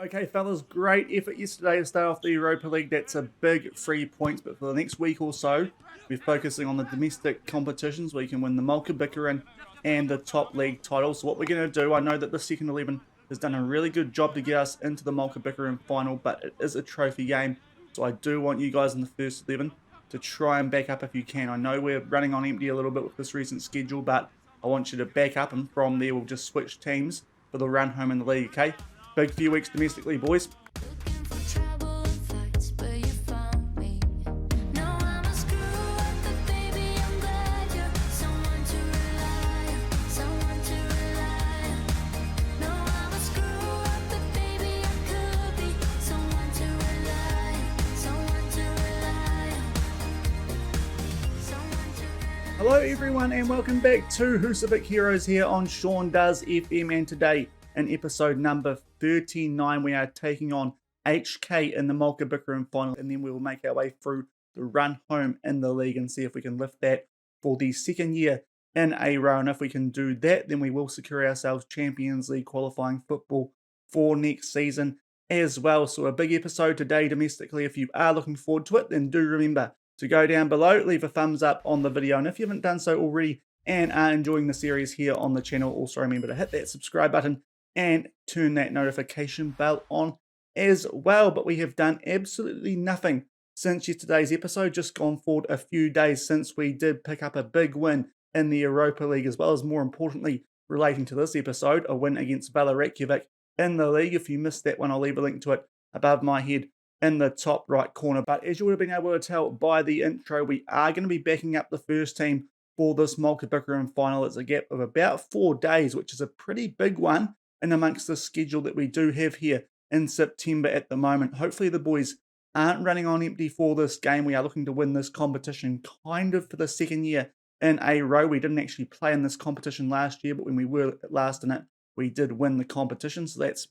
Okay, fellas, great effort yesterday to start off the Europa League. That's a big 3 points, but for the next week or so, we're focusing on the domestic competitions where you can win the Mjólkurbikarinn and the top league title. So what we're going to do, I know that the second 11 has done a really good job to get us into the Mjólkurbikarinn final, but it is a trophy game. So I do want you guys in the first 11 to try and back up if you can. I know we're running on empty a little bit with this recent schedule, but I want you to back up, and from there we'll just switch teams for the run home in the league, okay? Big few weeks domestically, boys. Hello everyone and welcome back to Husavik Heroes here on Shaun Does FM, and today in episode number 39 we are taking on HK in the Mjólkurbikarinn final, and then we will make our way through the run home in the league and see if we can lift that for the second year in a row. And if we can do that, then we will secure ourselves Champions League qualifying football for next season as well. So a big episode today domestically. If you are looking forward to it, then do remember to go down below, leave a thumbs up on the video, and if you haven't done so already and are enjoying the series here on the channel, also remember to hit that subscribe button and turn that notification bell on as well. But we have done absolutely nothing since yesterday's episode, just gone forward a few days since we did pick up a big win in the Europa League, as well as, more importantly, relating to this episode, a win against Volsungur in the league. If you missed that one, I'll leave a link to it above my head in the top right corner. But as you would have been able to tell by the intro, we are going to be backing up the first team for this Mjólkurbikarinn final. It's a gap of about 4 days, which is a pretty big one in amongst the schedule that we do have here in September at the moment. Hopefully the boys aren't running on empty for this game. We are looking to win this competition kind of for the second year in a row. We didn't actually play in this competition last year, but when we were last in it, we did win the competition. So that's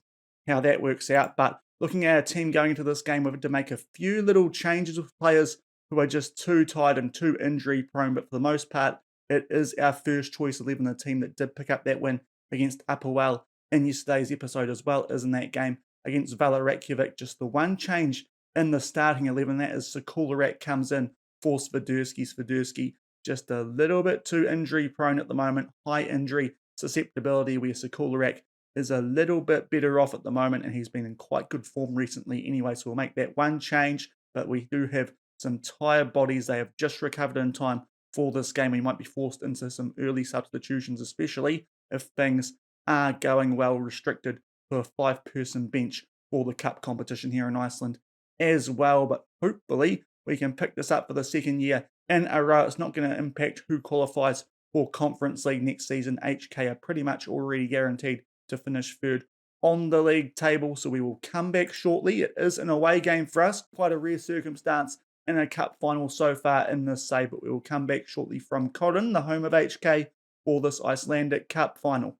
how that works out. But looking at our team going into this game, we've had to make a few little changes with players who are just too tired and too injury prone. But for the most part, it is our first choice 11, the team that did pick up that win against Upperwell in yesterday's episode, as well as in that game against Volsungur. Just the one change in the starting 11, that is Sakularak comes in for Sviderski. Sviderski just a little bit too injury prone at the moment, high injury susceptibility, where Sakularak is a little bit better off at the moment, and he's been in quite good form recently anyway, so we'll make that one change. But we do have some tired bodies. They have just recovered in time for this game. We might be forced into some early substitutions, especially if things are going well, restricted to a 5-person bench for the cup competition here in Iceland as well. But hopefully we can pick this up for the second year in a row. It's not going to impact who qualifies for Conference League next season. HK are pretty much already guaranteed to finish third on the league table, so we will come back shortly. It is an away game for us, quite a rare circumstance in a cup final so far in this save, but we will come back shortly from Korin, the home of HK, for this Icelandic cup final.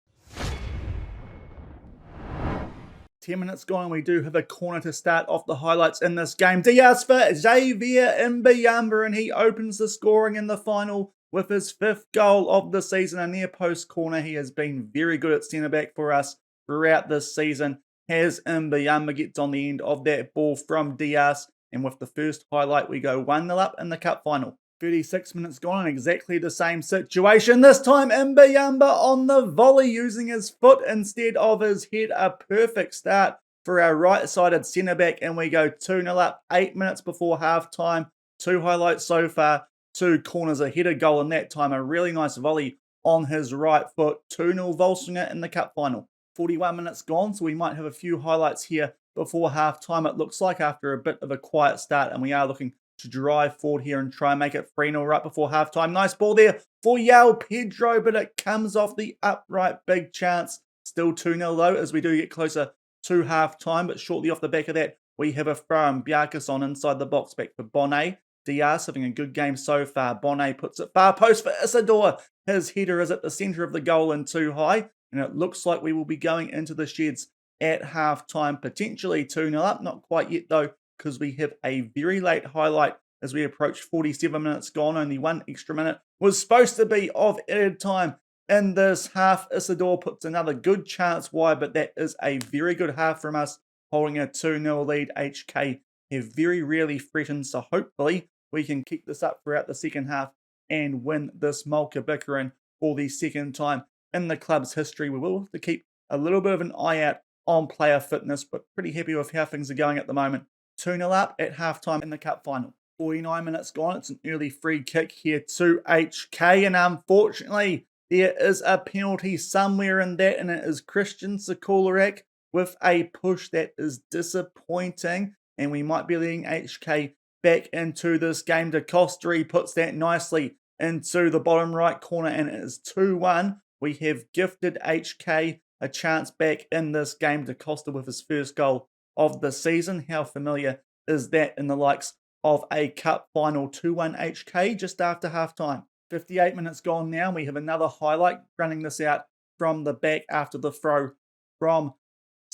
10 minutes gone, and we do have a corner to start off the highlights in this game. Diaz for Xavier Mbiyamba, and he opens the scoring in the final with his 5th goal of the season, a near post corner. He has been very good at centre back for us throughout this season. As Mbiyamba gets on the end of that ball from Diaz, and with the first highlight, we go 1-0 up in the cup final. 36 minutes gone, and exactly the same situation. This time Mbiyamba on the volley using his foot instead of his head. A perfect start for our right-sided centre back, and we go 2-0 up 8 minutes before half time. 2 highlights so far. 2 corners, a header goal, and that time a really nice volley on his right foot. 2-0 Volsungur in the cup final. 41 minutes gone, so we might have a few highlights here before half time, it looks like, after a bit of a quiet start, and we are looking to drive forward here and try and make it 3-0 right before half time. Nice ball there for Yao Pedro, but it comes off the upright. Big chance. Still 2-0 though, as we do get closer to half time, but shortly off the back of that, we have a throw, and Bjarkason inside the box, back for Bonnet. Diaz having a good game so far. Bonnet puts it far post for Isidore. His header is at the centre of the goal and too high, and it looks like we will be going into the sheds at half time, potentially 2-0 up. Not quite yet though, because we have a very late highlight as we approach 47 minutes gone. Only 1 extra minute was supposed to be of added time in this half. Isidore puts another good chance wide, but that is a very good half from us holding a 2-0 lead. HK have very rarely threatened, so hopefully we can keep this up throughout the second half and win this Mjólkurbikarinn for the second time in the club's history. We will have to keep a little bit of an eye out on player fitness, but pretty happy with how things are going at the moment. 2-0 up at halftime in the cup final. 49 minutes gone. It's an early free kick here to HK, and unfortunately there is a penalty somewhere in that, and it is Christian Sikolarek with a push that is disappointing, and we might be letting HK back into this game. Da Costa, he puts that nicely into the bottom right corner, and it is 2-1. We have gifted HK a chance back in this game. Da Costa with his first goal of the season. How familiar is that in the likes of a cup final? 2-1 HK just after halftime. 58 minutes gone now. We have another highlight running this out from the back after the throw from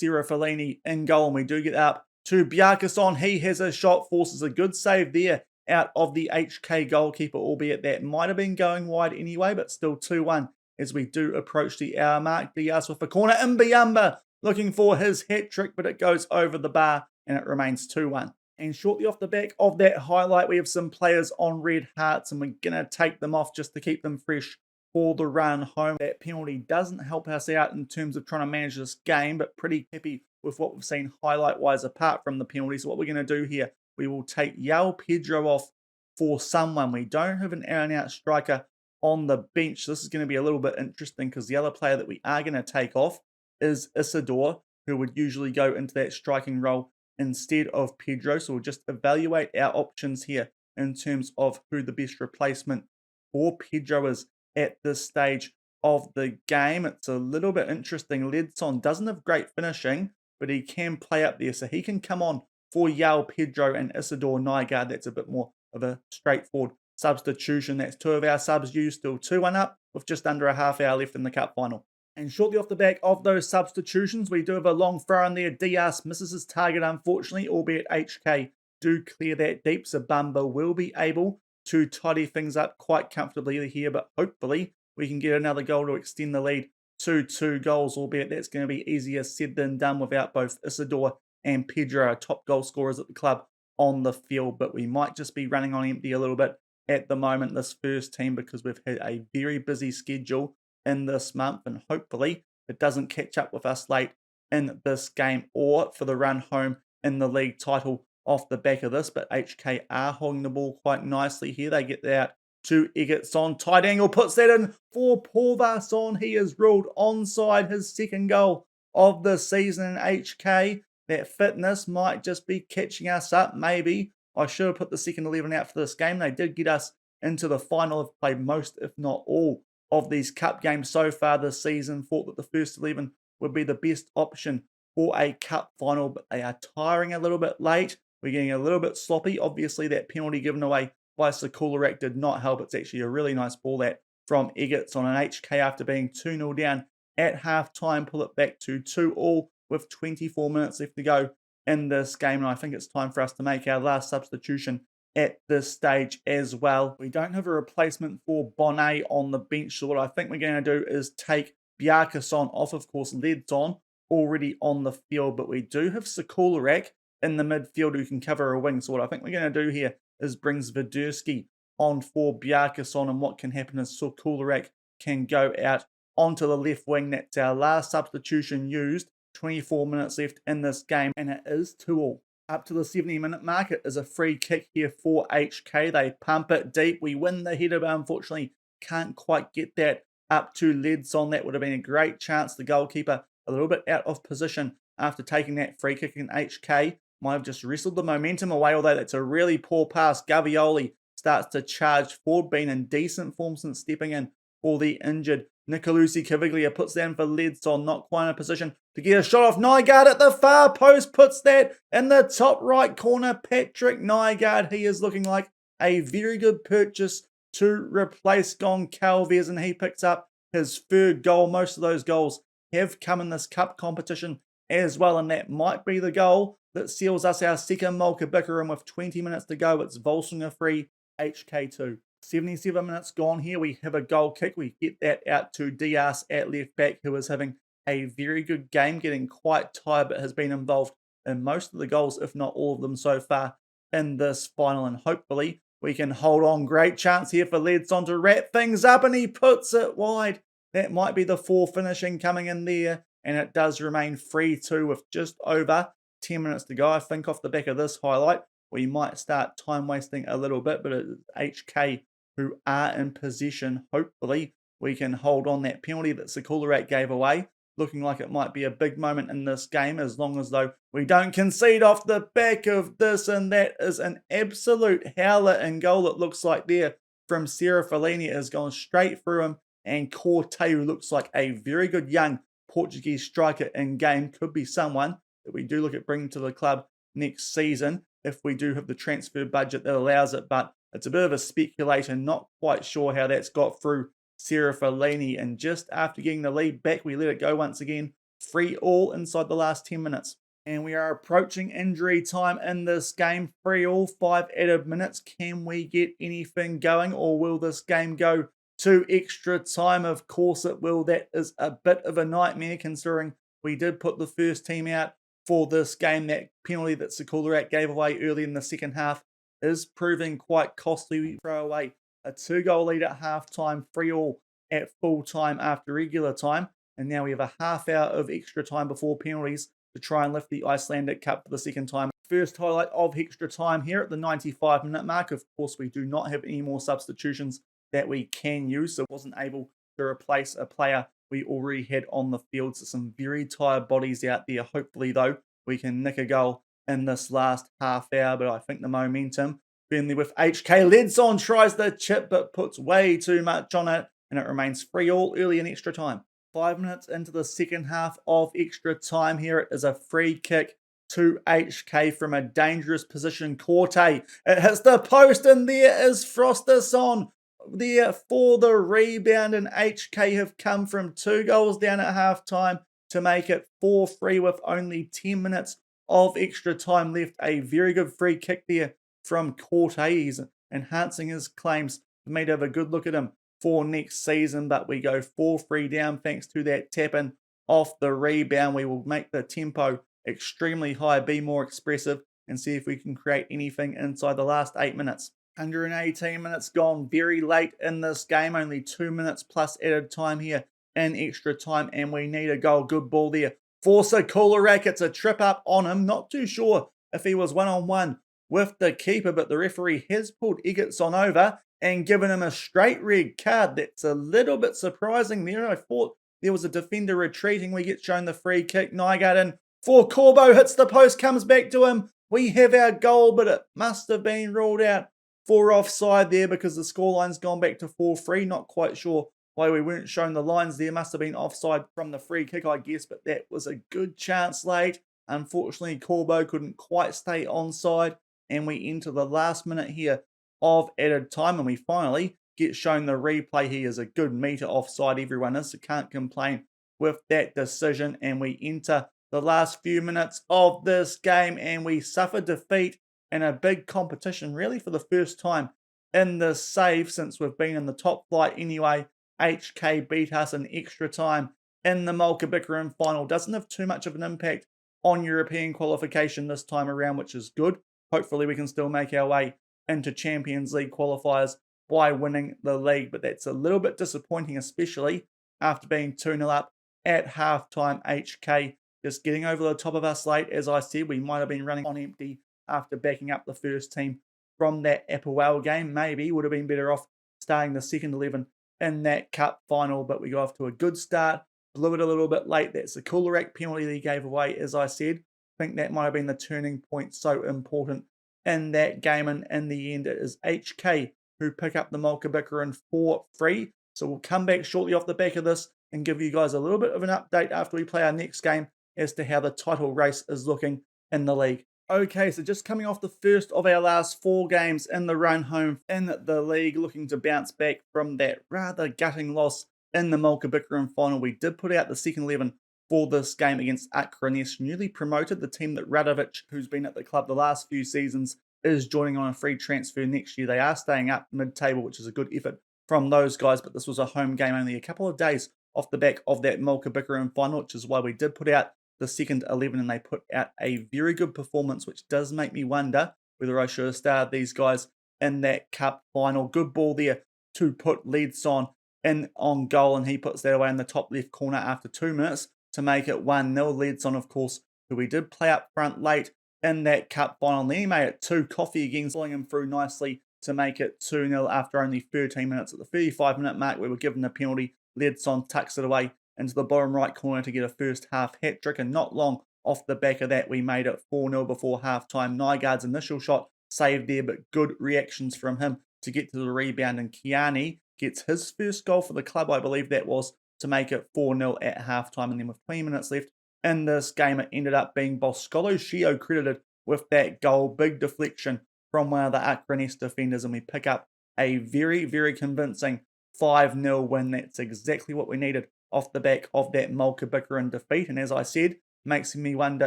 Serafellini in goal. And we do get up to Bjarkason. He has a shot, forces a good save there out of the HK goalkeeper, albeit that might have been going wide anyway, but still 2-1 as we do approach the hour mark. Diaz with a corner. Mbiyamba looking for his hat trick, but it goes over the bar and it remains 2-1. And shortly off the back of that highlight, we have some players on red hearts, and we're going to take them off just to keep them fresh for the run home. That penalty doesn't help us out in terms of trying to manage this game, but pretty happy with what we've seen highlight-wise apart from the penalty. So what we're going to do here, we will take João Pedro off for someone. We don't have an out-and-out striker on the bench. This is going to be a little bit interesting because the other player that we are going to take off is Isidore, who would usually go into that striking role instead of Pedro. So we'll just evaluate our options here in terms of who the best replacement for Pedro is at this stage of the game. It's a little bit interesting. Ledson doesn't have great finishing, but he can play up there. So he can come on for João Pedro and Isidore Nygaard. That's a bit more of a straightforward substitution. That's two of our subs used, still 2-1 up with just under a half hour left in the cup final. And shortly off the back of those substitutions, we do have a long throw in there. Diaz misses his target, unfortunately, albeit HK do clear that deep. So Bamba will be able to tidy things up quite comfortably here, but hopefully we can get another goal to extend the lead to 2 goals, albeit that's going to be easier said than done without both Isidore and Pedro, our top goal scorers at the club, on the field. But we might just be running on empty a little bit at the moment, this first team, because we've had a very busy schedule in this month, and hopefully it doesn't catch up with us late in this game or for the run home in the league title off the back of this. But HK are holding the ball quite nicely here. They get that out to Egertson. Tight angle, puts that in for Porvason. He is ruled onside, his second goal of the season. HK, that fitness might just be catching us up, maybe. I should have put the second 11 out for this game. They did get us into the final, have played most, if not all, of these cup games so far this season. Thought that the first 11 would be the best option for a cup final, but they are tiring a little bit late. We're getting a little bit sloppy. Obviously, that penalty given away by Sikolarek did not help. It's actually a really nice ball that from Egertson, and HK, after being 2-0 down at half-time, pull it back to 2-2 with 24 minutes left to go in this game. And I think it's time for us to make our last substitution at this stage as well. We don't have a replacement for Bonnet on the bench, so what I think we're going to do is take Bjarkason off. Of course, Ledson already on the field, but we do have Sikolarek in the midfield who can cover a wing. So what I think we're going to do here is bring Zviderski on for Bjarkason, and what can happen is Sikolarek can go out onto the left wing. That's our last substitution used. 24 minutes left in this game, and it is 2-2. Up to the 70-minute mark, it is a free kick here for HK. They pump it deep. We win the header, but unfortunately can't quite get that up to Ledson. That would have been a great chance. The goalkeeper a little bit out of position after taking that free kick, and HK might have just wrestled the momentum away, although that's a really poor pass. Gavioli starts to charge forward, been in decent form since stepping in for the injured Nicolucci. Caviglia puts down for Ledson, not quite in a position to get a shot off. Nygaard at the far post puts that in the top right corner. Patrick Nygaard, he is looking like a very good purchase to replace Goncalves, and he picks up his third goal. Most of those goals have come in this cup competition as well, and that might be the goal that seals us our second Mjólkurbikarinn with 20 minutes to go. It's Volsungur 3, HK 2. 77 minutes gone here. We have a goal kick. We get that out to Diaz at left back, who is having a very good game, getting quite tired, but has been involved in most of the goals, if not all of them so far in this final. And hopefully we can hold on. Great chance here for Ledson to wrap things up, and he puts it wide. That might be the 4 finishing coming in there, and it does remain 3-2 with just over 10 minutes to go. I think off the back of this highlight, we might start time wasting a little bit, but it's HK who are in possession. Hopefully we can hold on. That penalty that Sakularak gave away, looking like it might be a big moment in this game, as long as though we don't concede off the back of this. And that is an absolute howler in goal, it looks like there, from Sarah Fellini. It has gone straight through him, and Corte, who looks like a very good young Portuguese striker in game, could be someone that we do look at bringing to the club next season if we do have the transfer budget that allows it. But it's a bit of a speculation, not quite sure how that's got through Sarah Fellini. And just after getting the lead back, we let it go once again. 3-3 inside the last 10 minutes. And we are approaching injury time in this game. 3-3, 5 added minutes. Can we get anything going, or will this game go to extra time? Of course it will. That is a bit of a nightmare, considering we did put the first team out for this game. That penalty that Sakularak gave away early in the second half is proving quite costly. We throw away a 2-goal lead at half-time, 3-3 at full-time after regular time, and now we have a half hour of extra time before penalties to try and lift the Icelandic Cup for the second time. First highlight of extra time here at the 95-minute mark. Of course, we do not have any more substitutions that we can use, so wasn't able to replace a player we already had on the field. So some very tired bodies out there. Hopefully, though, we can nick a goal in this last half hour, but I think the momentum firmly with HK. Ledson tries the chip, but puts way too much on it, and it remains 3-3 early in extra time. 5 minutes into the second half of extra time here. It is a free kick to HK from a dangerous position. Corte, it hits the post, and there is Frosterson there for the rebound, and HK have come from 2 goals down at half time to make it 4-3 with only 10 minutes of extra time left. A very good free kick there from Corte. He's enhancing his claims for me to have a good look at him for next season, but we go 4-3 down thanks to that tap-in off the rebound. We will make the tempo extremely high, be more expressive, and see if we can create anything inside the last 8 minutes. 118 minutes gone, very late in this game, only 2 minutes plus added time here in extra time, and we need a goal. Good ball there for Sakularak. It's a trip up on him. Not too sure if he was one-on-one with the keeper, but the referee has pulled Egerton over and given him a straight red card. That's a little bit surprising there. I thought there was a defender retreating. We get shown the free kick. Nygaard in for Corbo, hits the post, comes back to him. We have our goal, but it must have been ruled out for offside there because the scoreline's gone back to 4-3. Not quite sure why we weren't shown the lines there. Must have been offside from the free kick, I guess, but that was a good chance late. Unfortunately, Corbo couldn't quite stay onside, and we enter the last minute here of added time, and we finally get shown the replay. He is a good metre offside, everyone is, so can't complain with that decision. And we enter the last few minutes of this game, and we suffer defeat in a big competition, really for the first time in this save since we've been in the top flight anyway. HK beat us in extra time in the Mjólkurbikarinn Final. Doesn't have too much of an impact on European qualification this time around, which is good. Hopefully we can still make our way into Champions League qualifiers by winning the league, but that's a little bit disappointing, especially after being 2-0 up at halftime. HK just getting over the top of us late. As I said, we might have been running on empty after backing up the first team from that Applewell game. Maybe would have been better off starting the second 11 in that cup final, but we got off to a good start. Blew it a little bit late. That's the Sakularak penalty that he gave away, as I said. I think that might have been the turning point, so important in that game, and in the end it is HK who pick up the Mjólkurbikarinn for free. So we'll come back shortly off the back of this and give you guys a little bit of an update after we play our next game as to how the title race is looking in the league. Okay, so just coming off the first of our last 4 games in the run home in the league, looking to bounce back from that rather gutting loss in the Mjólkurbikarinn Final. We did put out the second 11 for this game against Akranes, newly promoted, the team that Radovic, who's been at the club the last few seasons, is joining on a free transfer next year. They are staying up mid-table, which is a good effort from those guys, but this was a home game only a couple of days off the back of that Mjólkurbikarinn Final, which is why we did put out the second 11 and they put out a very good performance, which does make me wonder whether I should have started these guys in that cup final. Good ball there to put Leadson in on goal, and he puts that away in the top left corner after 2 minutes to make it 1-0. Leadson, of course, who we did play up front late in that cup final. And then he made it 2. Coffee again, slowing him through nicely to make it 2-0 after only 13 minutes. At the 35-minute mark, we were given a penalty. Leadson tucks it away into the bottom right corner to get a first half hat-trick, and not long off the back of that, we made it 4-0 before half-time. Nygaard's initial shot saved there, but good reactions from him to get to the rebound, and Kiani gets his first goal for the club, I believe that was, to make it 4-0 at half-time. And then with 20 minutes left in this game, it ended up being Shaun credited with that goal. Big deflection from one of the Akrones defenders, and we pick up a very, very convincing 5-0 win. That's exactly what we needed off the back of that Mjólkurbikarinn defeat. And as I said, makes me wonder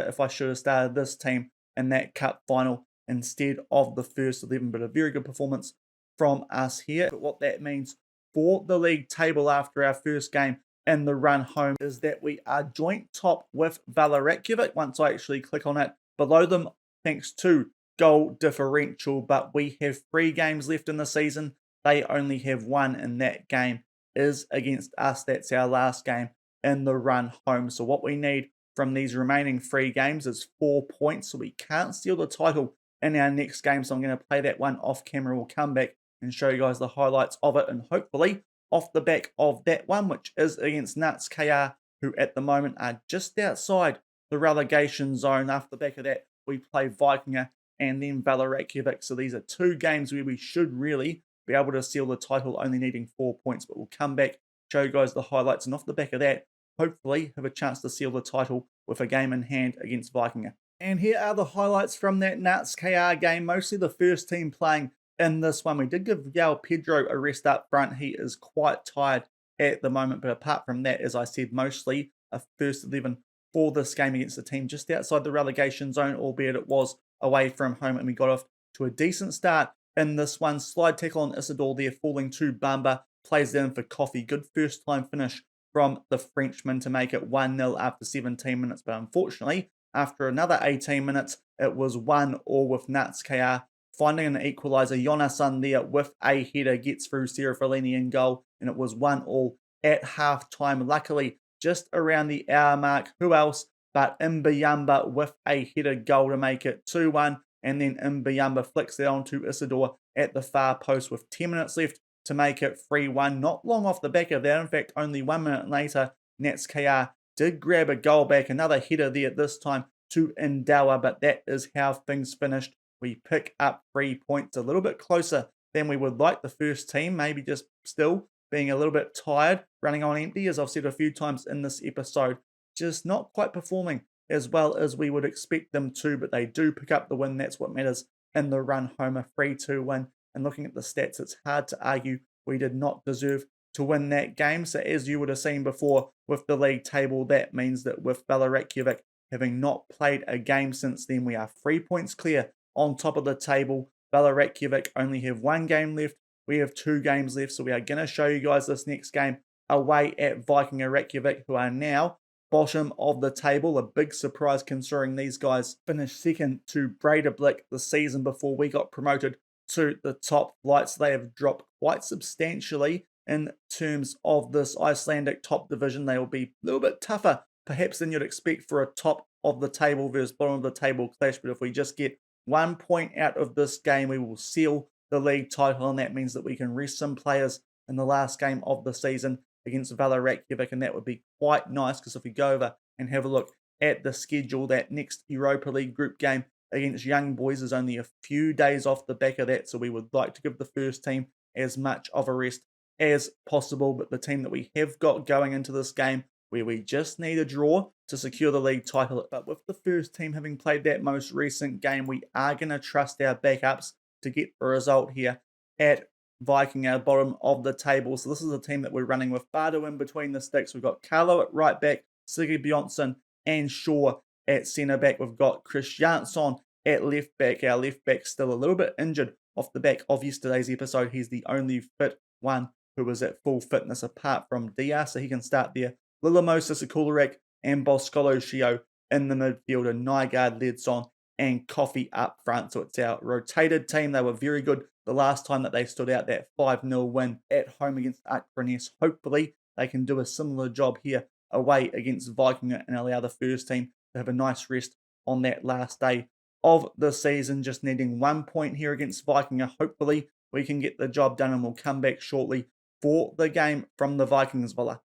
if I should have started this team in that cup final instead of the first 11. But a very good performance from us here. But what that means for the league table after our first game in the run home is that we are joint top with Volsungur once I actually click on it. Below them, thanks to goal differential, but we have 3 games left in the season. They only have 1, and that game is against us. That's our last game in the run home. So what we need from these remaining 3 games is 4 points, so we can't steal the title in our next game. So I'm going to play that one off camera. We'll come back and show you guys the highlights of it, and hopefully off the back of that one, which is against Nuts KR, who at the moment are just outside the relegation zone. After the back of that, we play Vikinger and then Volsungur. So these are 2 games where we should really be able to seal the title, only needing 4 points. But we'll come back, show you guys the highlights, and off the back of that, hopefully have a chance to seal the title with a game in hand against Vikinger. And here are the highlights from that Nuts KR game, mostly the first team playing in this one. We did give Yao Pedro a rest up front. He is quite tired at the moment, but apart from that, as I said, mostly a first 11 for this game against the team just outside the relegation zone, albeit it was away from home, and we got off to a decent start in this one. Slide tackle on Isidore there, falling to Bamba, plays down for Coffee. Good first time finish from the Frenchman to make it 1-0 after 17 minutes, but unfortunately, after another 18 minutes, it was 1-1 with Nuts KR. Finding an equaliser, Jonasson there with a header gets through Serafellini in goal, and it was 1-1 at half-time. Luckily, just around the hour mark, who else but Mbayamba with a header goal to make it 2-1, and then Mbayamba flicks it on to Isidore at the far post with 10 minutes left to make it 3-1. Not long off the back of that, in fact, only 1 minute later, Nats KR did grab a goal back, another header there this time to Ndawa, but that is how things finished. We pick up 3 points, a little bit closer than we would like. The first team maybe just still being a little bit tired, running on empty, as I've said a few times in this episode, just not quite performing as well as we would expect them to, but they do pick up the win. That's what matters in the run home, a 3-2 win. And looking at the stats, it's hard to argue we did not deserve to win that game. So as you would have seen before with the league table, that means that with Volsungur having not played a game since then, we are 3 points clear on top of the table. Volsungur only have 1 game left. We have 2 games left, so we are going to show you guys this next game away at Vikinger Reykjavik, who are now bottom of the table. A big surprise considering these guys finished second to Breidablik the season before we got promoted to the top flights. They have dropped quite substantially in terms of this Icelandic top division. They will be a little bit tougher perhaps than you'd expect for a top of the table versus bottom of the table clash, but if we just get 1 point out of this game, we will seal the league title, and that means that we can rest some players in the last game of the season against Volsungur, and that would be quite nice, because if we go over and have a look at the schedule, that next Europa League group game against Young Boys is only a few days off the back of that, so we would like to give the first team as much of a rest as possible. But the team that we have got going into this game, where we just need a draw to secure the league title, but with the first team having played that most recent game, we are going to trust our backups to get a result here at Vikinger, bottom of the table. So this is a team that we're running with Bardo in between the sticks. We've got Carlo at right back, Siggy Bjornsson and Shaw at centre back. We've got Chris Jansson at left back. Our left back still a little bit injured off the back of yesterday's episode. He's the only fit one who was at full fitness apart from Dia, so he can start there. Lilamosa Sakularak and Shio in the midfield, and Nygaard, Leadson, and Coffee up front. So it's our rotated team. They were very good the last time that they stood out that 5-0 win at home against Akrones. Hopefully they can do a similar job here away against Vikingur and allow the first team to have a nice rest on that last day of the season. Just needing 1 point here against Vikingur. Hopefully we can get the job done, and we'll come back shortly for the game from the Vikings Villa.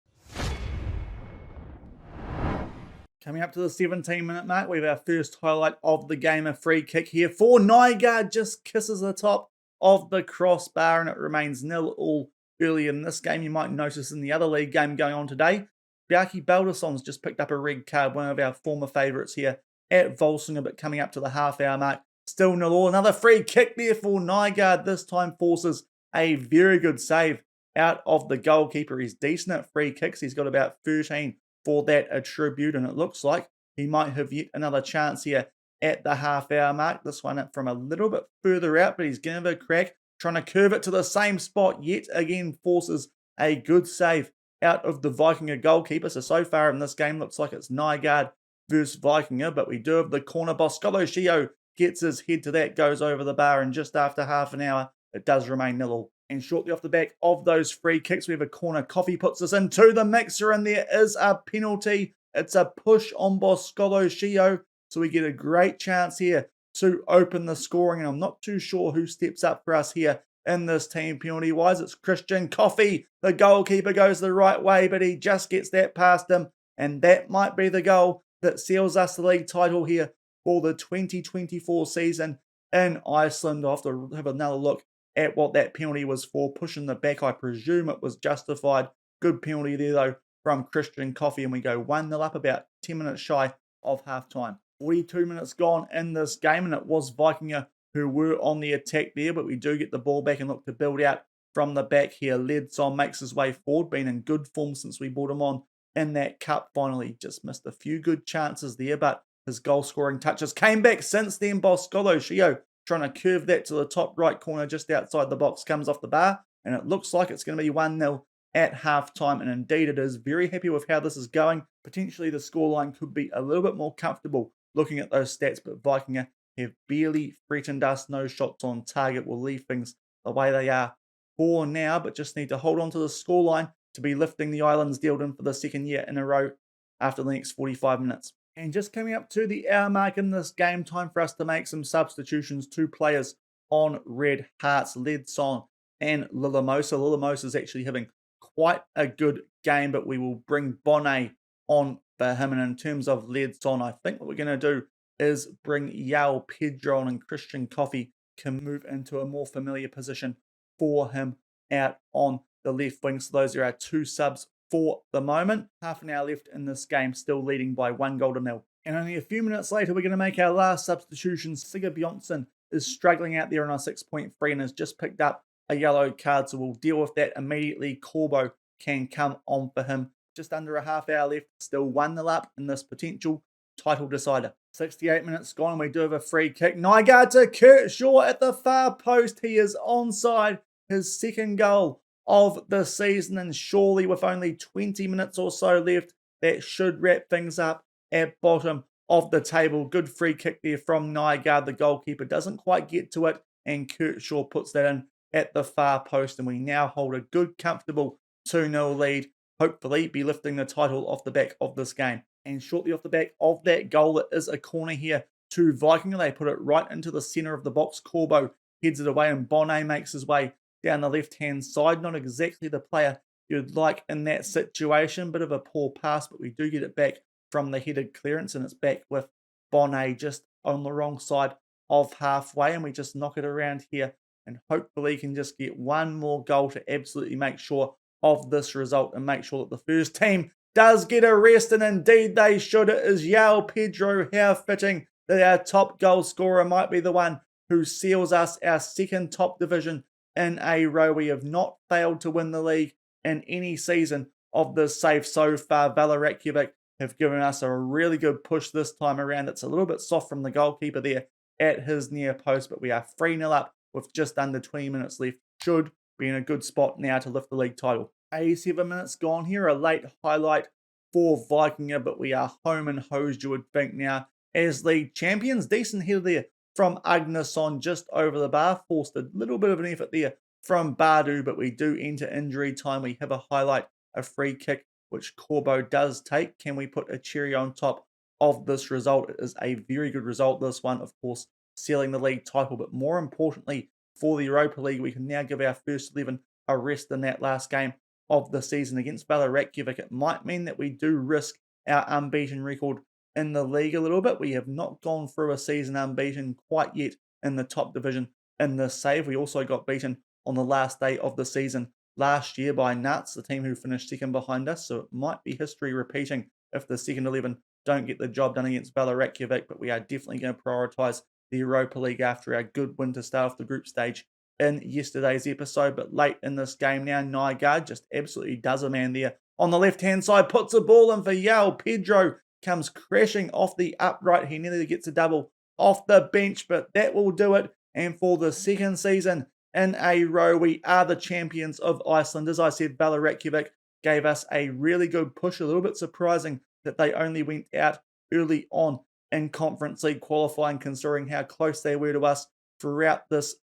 Coming up to the 17-minute mark, we have our first highlight of the game, a free kick here for Nygaard. Just kisses the top of the crossbar, and it remains 0-0 early in this game. You might notice in the other league game going on today, Bjarki Baldursson's just picked up a red card, one of our former favourites here at Volsungur, but coming up to the half-hour mark, still 0-0. Another free kick there for Nygaard. This time forces a very good save out of the goalkeeper. He's decent at free kicks. He's got about 13 for that attribute, and it looks like he might have yet another chance here at the half-hour mark. This one from a little bit further out, but he's giving it a crack, trying to curve it to the same spot. Yet again forces a good save out of the Vikingur goalkeeper. So far in this game, looks like it's Nygaard versus Vikingur, but we do have the corner. Boscolo Shio gets his head to that, goes over the bar, and just after half an hour, it does remain 0-0. And shortly off the back of those free kicks, we have a corner. Coffee puts us into the mixer, and there is a penalty. It's a push on Boscolo Shio, so we get a great chance here to open the scoring, and I'm not too sure who steps up for us here in this team penalty-wise. It's Christian Coffee. The goalkeeper goes the right way, but he just gets that past him, and that might be the goal that seals us the league title here for the 2024 season in Iceland. I'll have to have another look at what that penalty was for. Pushing the back, I presume it was justified. Good penalty there, though, from Christian Coffee, and we go 1-0 up about 10 minutes shy of half-time. 42 minutes gone in this game, and it was Vikingur who were on the attack there, but we do get the ball back and look to build out from the back here. Leadson makes his way forward, been in good form since we brought him on in that cup. Finally, just missed a few good chances there, but his goal-scoring touches came back since then. Boscolo Shio trying to curve that to the top right corner just outside the box, comes off the bar, and it looks like it's going to be 1-0 at half-time, and indeed it is. Very happy with how this is going. Potentially the scoreline could be a little bit more comfortable looking at those stats, but Vikingur have barely threatened us. No shots on target will leave things the way they are for now, but just need to hold on to the scoreline to be lifting the Islands Dealden for the second year in a row after the next 45 minutes. And just coming up to the hour mark in this game, time for us to make some substitutions. 2 players on red hearts, Leadson and Lillamosa. Lillamosa is actually having quite a good game, but we will bring Bonnet on for him. And in terms of Leadson, I think what we're going to do is bring Yao Pedro on, and Christian Coffee can move into a more familiar position for him out on the left wing. So those are our 2 subs for the moment. Half an hour left in this game, still leading by 1-0. And only a few minutes later, we're going to make our last substitution. Sigurd Bjornsson is struggling out there on a 6.3 and has just picked up a yellow card, so we'll deal with that immediately. Corbo can come on for him. Just under a half hour left, still 1-0 up in this potential title decider. 68 minutes gone, and we do have a free kick. Nygaard to Kurt Shaw at the far post. He is onside, his second goal of the season, and surely with only 20 minutes or so left, that should wrap things up at bottom of the table. Good free kick there from Nygaard. The goalkeeper doesn't quite get to it, and Kurt Shaw puts that in at the far post, and we now hold a good, comfortable 2-0 lead. Hopefully be lifting the title off the back of this game. And shortly off the back of that goal, it is a corner here to Vikingur. They put it right into the centre of the box. Corbo heads it away, and Bonnet makes his way down the left-hand side. Not exactly the player you'd like in that situation. Bit of a poor pass, but we do get it back from the headed clearance, and it's back with Bonnet just on the wrong side of halfway, and we just knock it around here and hopefully can just get one more goal to absolutely make sure of this result and make sure that the first team does get a rest, and indeed they should. It is Yao Pedro. How fitting that our top goal scorer might be the one who seals us our second top division in a row. We have not failed to win the league in any season of this save so far. Valerakovic have given us a really good push this time around. It's a little bit soft from the goalkeeper there at his near post, but we are 3-0 up with just under 20 minutes left. Should be in a good spot now to lift the league title. 87 minutes gone here, a late highlight for Vikingur, but we are home and hosed, you would think, now as league champions. Decent header there from Agnason just over the bar. Forced a little bit of an effort there from Bardu, but we do enter injury time. We have a highlight, a free kick, which Corbo does take. Can we put a cherry on top of this result? It is a very good result, this one, of course, sealing the league title, but more importantly, for the Europa League, we can now give our first 11 a rest in that last game of the season against Reykjavik. It might mean that we do risk our unbeaten record in the league a little bit. We have not gone through a season unbeaten quite yet in the top division in this save. We also got beaten on the last day of the season last year by Nuts, the team who finished second behind us. So it might be history repeating if the second 11 don't get the job done against Reykjavik, but we are definitely going to prioritise the Europa League after our good win to start off the group stage in yesterday's episode. But late in this game now, Nygaard just absolutely does a man there. On the left-hand side, puts a ball in for Yao. Pedro comes crashing off the upright. He nearly gets a double off the bench, but that will do it. And for the second season in a row, we are the champions of Iceland. As I said, Reykjavik gave us a really good push. A little bit surprising that they only went out early on in Conference League qualifying, considering how close they were to us throughout this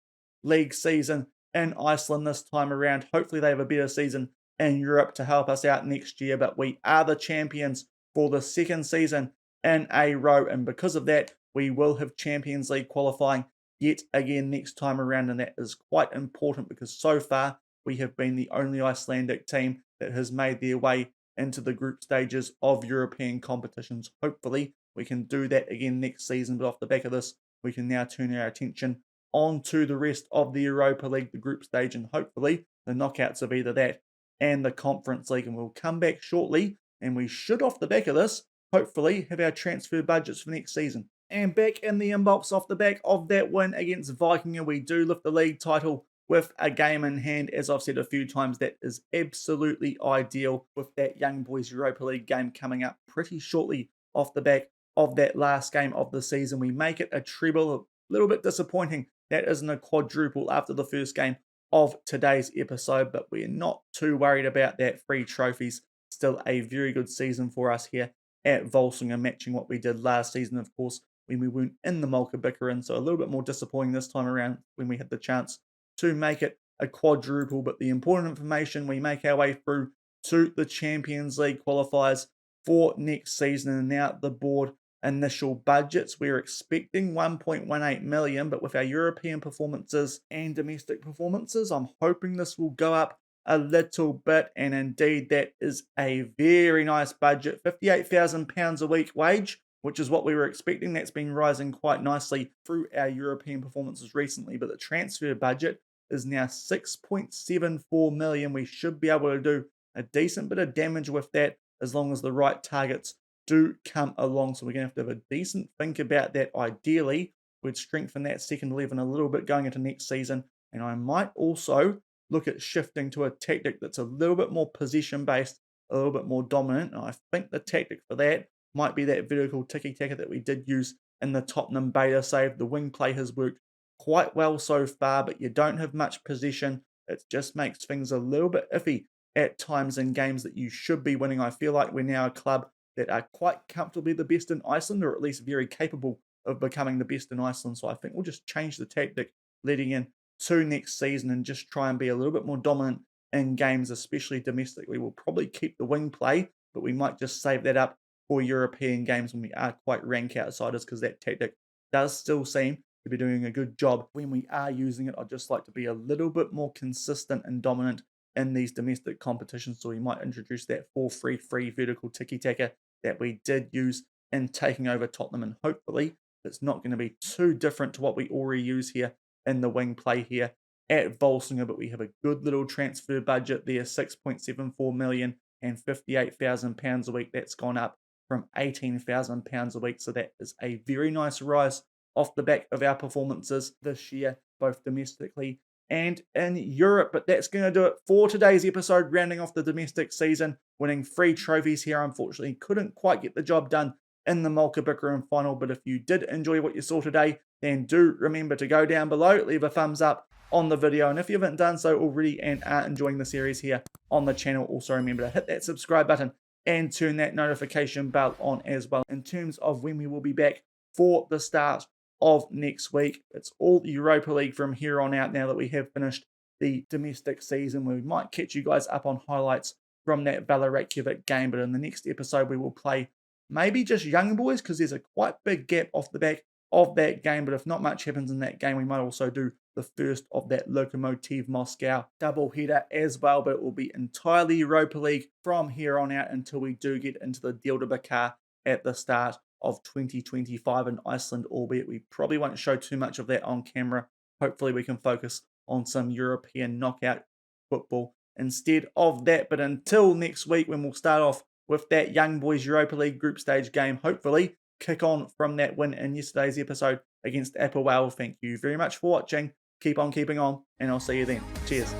league season in Iceland this time around. Hopefully they have a better season in Europe to help us out next year, but we are the champions for the second season in a row, and because of that, we will have Champions League qualifying yet again next time around, and that is quite important because so far we have been the only Icelandic team that has made their way into the group stages of European competitions. Hopefully we can do that again next season, but off the back of this, we can now turn our attention onto the rest of the Europa League, the group stage, and hopefully the knockouts of either that and the Conference League. And we'll come back shortly, and we should, off the back of this, hopefully have our transfer budgets for next season. And back in the inbox off the back of that win against Vikingur, we do lift the league title with a game in hand. As I've said a few times, that is absolutely ideal with that Young Boys Europa League game coming up pretty shortly off the back of that last game of the season. We make it a treble. A little bit disappointing that isn't a quadruple after the first game of today's episode, but we're not too worried about that. Free trophies, still a very good season for us here at Volsungur, matching what we did last season, of course, when we weren't in the Mjólkurbikarinn. So a little bit more disappointing this time around when we had the chance to make it a quadruple. But the important information, we make our way through to the Champions League qualifiers for next season. And now the board initial budgets, we're expecting 1.18 million, but with our European performances and domestic performances, I'm hoping this will go up a little bit. And indeed, that is a very nice budget, £58,000 a week wage, which is what we were expecting. That's been rising quite nicely through our European performances recently, but the transfer budget is now 6.74 million. We should be able to do a decent bit of damage with that as long as the right targets do come along. So we're going to have a decent think about that. Ideally, we'd strengthen that second 11 a little bit going into next season. And I might also look at shifting to a tactic that's a little bit more possession-based, a little bit more dominant. And I think the tactic for that might be that vertical tiki-taka that we did use in the Tottenham beta save. The wing play has worked quite well so far, but you don't have much possession. It just makes things a little bit iffy at times in games that you should be winning. I feel like we're now a club that are quite comfortably the best in Iceland, or at least very capable of becoming the best in Iceland. So I think we'll just change the tactic leading in to next season and just try and be a little bit more dominant in games, especially domestically. We'll probably keep the wing play, but we might just save that up for European games when we are quite rank outsiders, because that tactic does still seem to be doing a good job when we are using it. I'd just like to be a little bit more consistent and dominant in these domestic competitions, so we might introduce that 4-3-3 vertical tiki-taka that we did use in taking over Tottenham, and hopefully it's not going to be too different to what we already use here in the wing play here at Volsungur. But we have a good little transfer budget there, 6.74 million and £58,000 a week. That's gone up from £18,000 a week, so that is a very nice rise off the back of our performances this year, both domestically and in Europe. But that's going to do it for today's episode, rounding off the domestic season, winning 3 trophies here. Unfortunately, couldn't quite get the job done in the Mjólkurbikarinn Final, but if you did enjoy what you saw today, then do remember to go down below, leave a thumbs up on the video, and if you haven't done so already and are enjoying the series here on the channel, also remember to hit that subscribe button and turn that notification bell on as well. In terms of when we will be back for the start of next week, it's all Europa League from here on out now that we have finished the domestic season. We might catch you guys up on highlights from that Valorant game, but in the next episode we will play maybe just young boys because there's a quite big gap off the back of that game. But if not much happens in that game, we might also do the first of that Lokomotiv Moscow double header as well. But it will be entirely Europa League from here on out until we do get into the Íþróttafélagið at the start of 2025 in Iceland, albeit we probably won't show too much of that on camera. Hopefully we can focus on some European knockout football instead of that. But until next week, when we'll start off with that Young Boys Europa League group stage game, hopefully kick on from that win in yesterday's episode against Applewell. Thank you very much for watching. Keep on keeping on, and I'll see you then. Cheers.